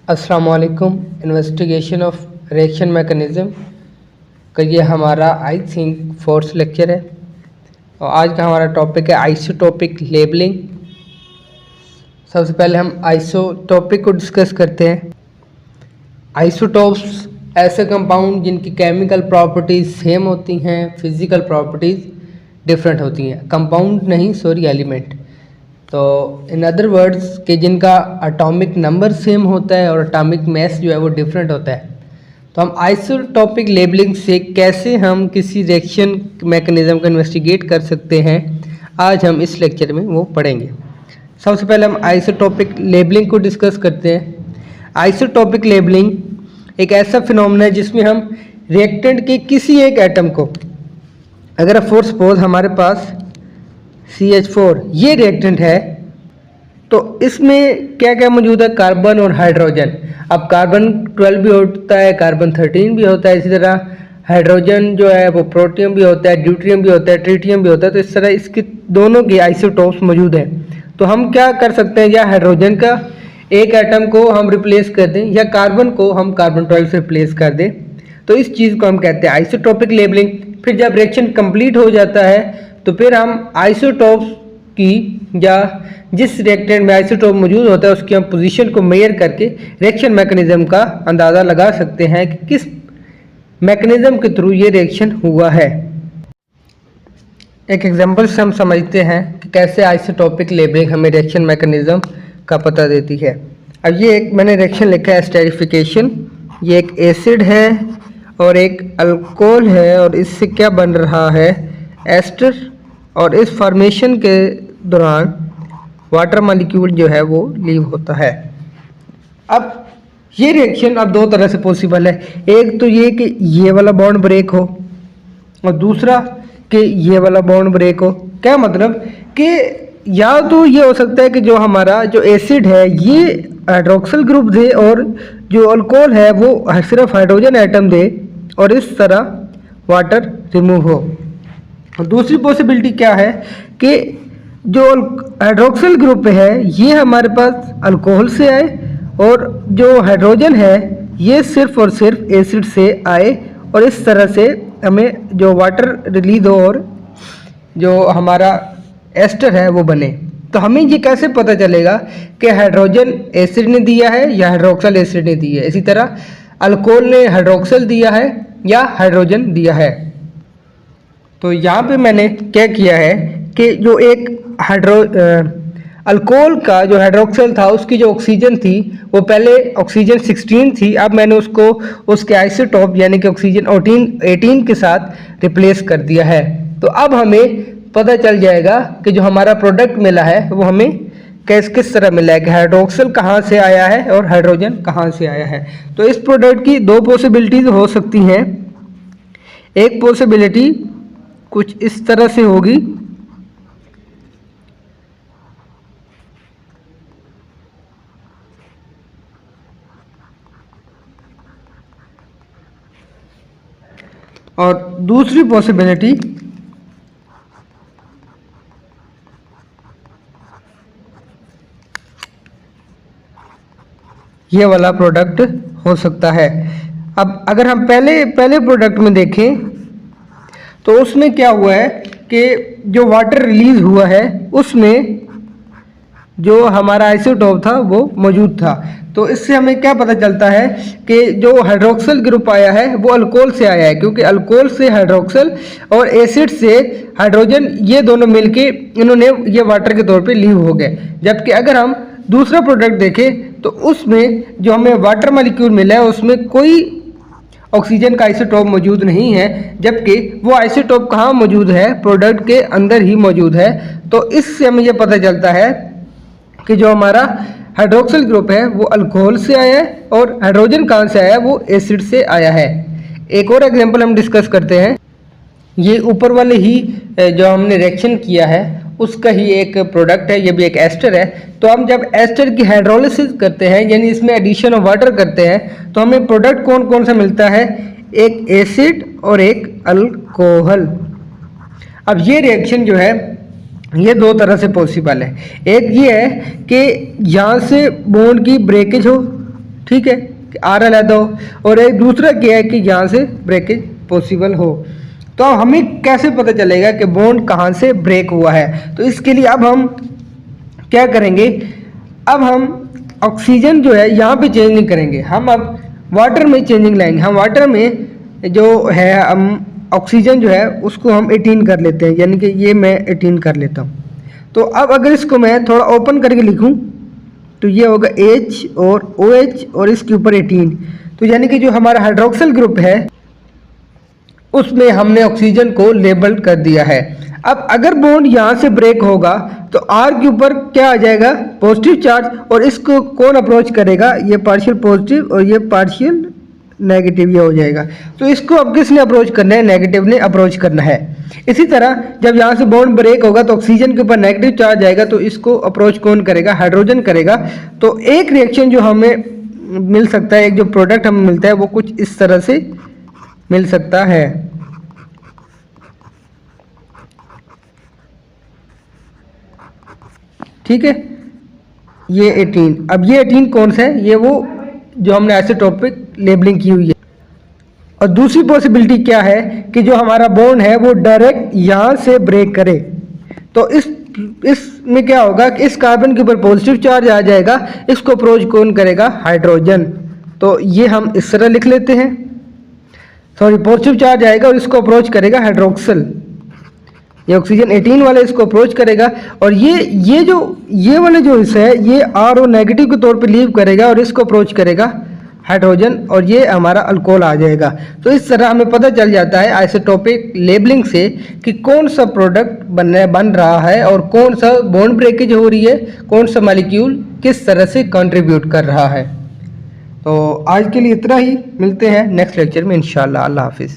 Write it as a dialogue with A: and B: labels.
A: अस्सलाम वालेकुम। Investigation of reaction mechanism का ये हमारा आई थिंक फोर्थ लेक्चर है और आज का हमारा टॉपिक है आइसोटोपिक लेबलिंग। सबसे पहले हम आइसोटोपिक को डिस्कस करते हैं। आइसोटोप्स ऐसे कंपाउंड जिनकी केमिकल प्रॉपर्टीज़ सेम होती हैं, फिज़िकल प्रॉपर्टीज़ डिफरेंट होती हैं। कंपाउंड नहीं, सॉरी, एलिमेंट। तो इन अदर वर्ड्स कि जिनका एटॉमिक नंबर सेम होता है और एटॉमिक मैस जो है वो डिफरेंट होता है। तो हम आइसोटोपिक लेबलिंग से कैसे हम किसी रिएक्शन मैकेनिज़्म को इन्वेस्टिगेट कर सकते हैं, आज हम इस लेक्चर में वो पढ़ेंगे। सबसे पहले हम आइसोटोपिक लेबलिंग को डिस्कस करते हैं। आइसोटोपिक लेबलिंग एक ऐसा फिनोमेना है जिसमें हम रिएक्टेंट के किसी एक एटम को, अगर फॉर सपोज हमारे पास CH4 ये रिएक्टेंट है, तो इसमें क्या क्या मौजूद है? कार्बन और हाइड्रोजन। अब कार्बन 12 भी होता है, कार्बन 13 भी होता है, इसी तरह हाइड्रोजन जो है वो प्रोटियम भी होता है, ड्यूट्रियम भी होता है, ट्रिटियम भी होता है। तो इस तरह इसके दोनों के आइसोटोप्स मौजूद हैं। तो हम क्या कर सकते हैं, या हाइड्रोजन का एक एटम को हम रिप्लेस कर दें या कार्बन को हम कार्बन 12 से रिप्लेस कर दें। तो इस चीज़ को हम कहते हैं आइसोटोपिक लेबलिंग। फिर जब रिएक्शन कंप्लीट हो जाता है तो फिर हम आइसोटोप्स की, या जिस रिएक्टेंट में आइसोटोप मौजूद होता है उसकी हम पोजीशन को मेजर करके रिएक्शन मैकेनिज्म का अंदाज़ा लगा सकते हैं कि किस मैकेनिज्म के थ्रू ये रिएक्शन हुआ है। एक एग्जांपल से हम समझते हैं कि कैसे आइसोटोपिक लेबलिंग हमें रिएक्शन मैकेनिज्म का पता देती है। अब ये एक मैंने रिएक्शन लिखा है एस्टेरिफिकेशन। ये एक एसिड है और एक अल्कोहल है और इससे क्या बन रहा है? एस्टर। और इस फॉर्मेशन के दौरान वाटर मॉलिक्यूल जो है वो लीव होता है। अब ये रिएक्शन अब दो तरह से पॉसिबल है। एक तो ये कि ये वाला बॉन्ड ब्रेक हो और दूसरा कि ये वाला बॉन्ड ब्रेक हो। क्या मतलब कि या तो ये हो सकता है कि जो हमारा जो एसिड है ये हाइड्रोक्सिल ग्रुप दे और जो अल्कोहल है वो सिर्फ हाइड्रोजन एटम दे और इस तरह वाटर रिमूव हो। दूसरी पॉसिबिलिटी क्या है कि जो हाइड्रोक्सिल ग्रुप है ये हमारे पास अल्कोहल से आए और जो हाइड्रोजन है ये सिर्फ और सिर्फ एसिड से आए और इस तरह से हमें जो वाटर रिलीज हो और जो हमारा एस्टर है वो बने। तो हमें ये कैसे पता चलेगा कि हाइड्रोजन एसिड ने दिया है या हाइड्रोक्सिल एसिड ने दिया है? इसी तरह अल्कोहल ने हाइड्रोक्सिल दिया है या हाइड्रोजन दिया है? तो यहाँ पे मैंने क्या किया है कि जो एक अल्कोहल का जो हाइड्रोक्सिल था उसकी जो ऑक्सीजन थी वो पहले ऑक्सीजन 16 थी, अब मैंने उसको उसके आइसोटोप यानी कि ऑक्सीजन 18 के साथ रिप्लेस कर दिया है। तो अब हमें पता चल जाएगा कि जो हमारा प्रोडक्ट मिला है वो हमें किस तरह मिला है, कि हाइड्रोक्सिल कहाँ से आया है और हाइड्रोजन कहाँ से आया है। तो इस प्रोडक्ट की दो पॉसिबिलिटीज हो सकती हैं। एक पॉसिबिलिटी कुछ इस तरह से होगी, और दूसरी पॉसिबिलिटी ये वाला प्रोडक्ट हो सकता है। अब अगर हम पहले प्रोडक्ट में देखें तो उसमें क्या हुआ है कि जो वाटर रिलीज हुआ है उसमें जो हमारा आइसोटोप था वो मौजूद था। तो इससे हमें क्या पता चलता है कि जो हाइड्रोक्सिल ग्रुप आया है वो अल्कोहल से आया है, क्योंकि अल्कोहल से हाइड्रोक्सिल और एसिड से हाइड्रोजन ये दोनों मिलके इन्होंने ये वाटर के तौर पे लीव हो गए। जबकि अगर हम दूसरा प्रोडक्ट देखें तो उसमें जो हमें वाटर मॉलिक्यूल मिला है उसमें कोई ऑक्सीजन का आइसोटोप मौजूद नहीं है, जबकि वो आइसोटोप कहाँ मौजूद है? प्रोडक्ट के अंदर ही मौजूद है। तो इससे हमें ये पता चलता है कि जो हमारा हाइड्रोक्सिल ग्रुप है वो अल्कोहल से आया है और हाइड्रोजन कहाँ से आया है? वो एसिड से आया है। एक और एग्जांपल हम डिस्कस करते हैं। ये ऊपर वाले ही जो हमने रिएक्शन किया है उसका ही एक प्रोडक्ट है, ये भी एक एस्टर है। तो हम जब एस्टर की हाइड्रोलिसिस करते हैं यानी इसमें एडिशन ऑफ वाटर करते हैं तो हमें प्रोडक्ट कौन कौन सा मिलता है? एक एसिड और एक अल्कोहल। अब ये रिएक्शन जो है ये दो तरह से पॉसिबल है। एक ये है कि यहाँ से बॉन्ड की ब्रेकेज हो, ठीक है, कि आर अलहदा हो, और एक दूसरा क्या है कि यहाँ से ब्रेकेज पॉसिबल हो। तो हमें कैसे पता चलेगा कि बॉन्ड कहाँ से ब्रेक हुआ है? तो इसके लिए अब हम क्या करेंगे, अब हम ऑक्सीजन जो है यहाँ पे चेंज नहीं करेंगे, हम अब वाटर में चेंजिंग लाएंगे। हम वाटर में जो है हम ऑक्सीजन जो है उसको हम 18 कर लेते हैं, यानी कि ये मैं 18 कर लेता हूँ। तो अब अगर इसको मैं थोड़ा ओपन करके लिखूँ तो ये होगा H और OH और इसके ऊपर 18, तो यानी कि जो हमारा हाइड्रोक्सिल ग्रुप है उसमें हमने ऑक्सीजन को लेबल कर दिया है। अब अगर बॉन्ड यहाँ से ब्रेक होगा तो R के ऊपर क्या आ जाएगा, पॉजिटिव चार्ज, और इसको कौन अप्रोच करेगा, ये पार्शियल पॉजिटिव और ये पार्शियल नेगेटिव, ये हो जाएगा। तो इसको अब किसने अप्रोच करना है, नेगेटिव ने अप्रोच करना है। इसी तरह जब यहाँ से बॉन्ड ब्रेक होगा तो ऑक्सीजन के ऊपर नेगेटिव चार्ज आएगा, तो इसको अप्रोच कौन करेगा, हाइड्रोजन करेगा। तो एक रिएक्शन जो हमें मिल सकता है, एक जो प्रोडक्ट हमें मिलता है वो कुछ इस तरह से मिल सकता है। ठीक है, ये 18, अब ये 18 कौन सा है, ये वो जो हमने आइसोटोपिक लेबलिंग की हुई है। और दूसरी पॉसिबिलिटी क्या है कि जो हमारा बॉन्ड है वो डायरेक्ट यहाँ से ब्रेक करे। तो इसमें क्या होगा कि इस कार्बन के ऊपर पॉजिटिव चार्ज आ जाएगा, इसको अप्रोच कौन करेगा, हाइड्रोजन। तो ये हम इस तरह लिख लेते हैं, सॉरी पॉजिटिव चार्ज आएगा और इसको अप्रोच करेगा हाइड्रोक्सिल, ये ऑक्सीजन 18 वाला इसको अप्रोच करेगा, और ये वाला जो हिस्सा है ये R और नेगेटिव के तौर पे लीव करेगा और इसको अप्रोच करेगा हाइड्रोजन, और ये हमारा अल्कोहल आ जाएगा। तो इस तरह हमें पता चल जाता है आइसोटोपिक लेबलिंग से कि कौन सा प्रोडक्ट बन रहा है और कौन सा बॉन्ड ब्रेकेज हो रही है, कौन सा मॉलिक्यूल किस तरह से कंट्रीब्यूट कर रहा है। तो आज के लिए इतना ही, मिलते हैं नेक्स्ट लेक्चर में इंशाल्लाह। अल्लाह हाफिज़।